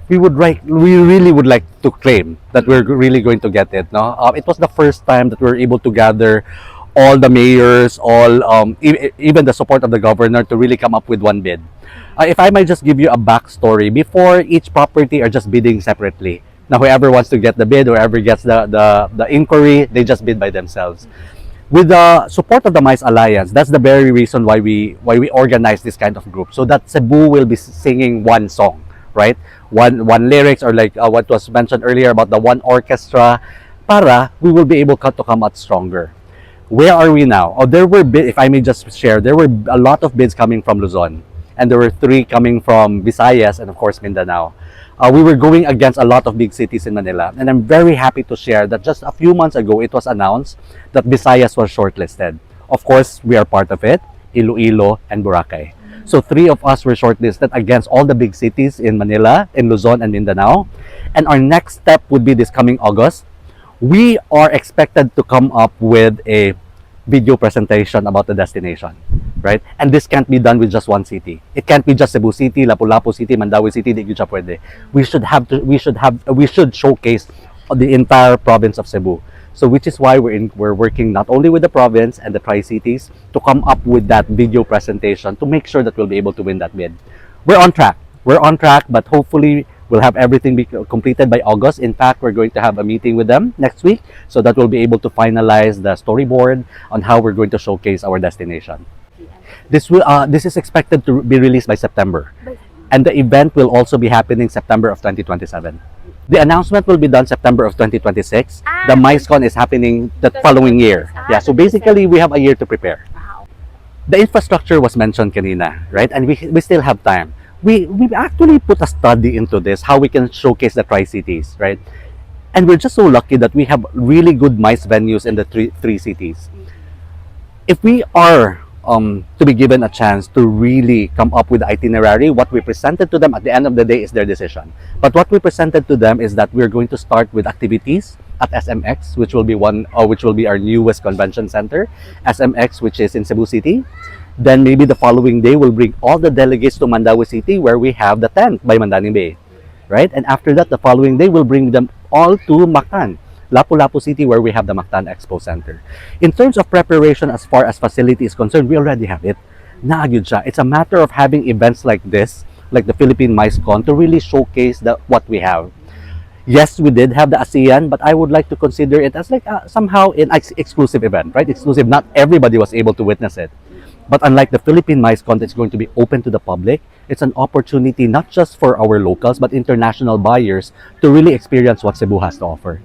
we really would like to claim that we're really going to get it. No, it was the first time that we were able to gather all the mayors, even the support of the governor to really come up with one bid. If I might just give you a backstory, before each property are just bidding separately. Now, whoever wants to get the bid, whoever gets the inquiry, they just bid by themselves. With the support of the MICE Alliance, that's the very reason why we organize this kind of group, so that Cebu will be singing one song, right? One lyrics, or like what was mentioned earlier about the one orchestra, para we will be able to come out stronger. Where are we now? Oh, there were if I may just share, there were a lot of bids coming from Luzon, and there were 3 coming from Visayas and of course Mindanao. We were going against a lot of big cities in Manila, and I'm very happy to share that just a few months ago it was announced that Visayas was shortlisted. Of course, we are part of it, Iloilo and Boracay. So 3 of us were shortlisted against all the big cities in Manila, in Luzon and Mindanao. And our next step would be this coming August. We are expected to come up with a video presentation about the destination, right? And this can't be done with just one city. It can't be just Cebu City, Lapu-Lapu City, Mandaue City, pwede. We should showcase the entire province of Cebu. So which is why we're working not only with the province and the Tri-Cities to come up with that video presentation to make sure that we'll be able to win that bid. We're on track, but hopefully we'll have everything be completed by August. In fact, we're going to have a meeting with them next week so that we'll be able to finalize the storyboard on how we're going to showcase our destination. This is expected to be released by September. And the event will also be happening September of 2027. The announcement will be done September of 2026. The MICECon is happening the following year. Yeah, so basically we have a year to prepare. The infrastructure was mentioned kanina, right? And we still have time. We've actually put a study into this, how we can showcase the Tri-Cities, right? And we're just so lucky that we have really good MICE venues in the three cities. If we are to be given a chance to really come up with the itinerary, what we presented to them at the end of the day is their decision. But what we presented to them is that we're going to start with activities at SMX, which will be our newest convention center, SMX, which is in Cebu City. Then maybe the following day we'll bring all the delegates to Mandaue City, where we have the tent by Mandaue Bay, right? And after that, the following day we'll bring them all to Mactan, Lapu-Lapu City, where we have the Mactan Expo Center. In terms of preparation as far as facility is concerned, we already have it. Naagid siya. It's a matter of having events like this, like the Philippine MICE Con, to really showcase what we have. Yes, we did have the ASEAN, but I would like to consider it as like somehow an exclusive event, right? Exclusive. Not everybody was able to witness it. But unlike the Philippine MICE Con, it's going to be open to the public. It's an opportunity not just for our locals, but international buyers to really experience what Cebu has to offer.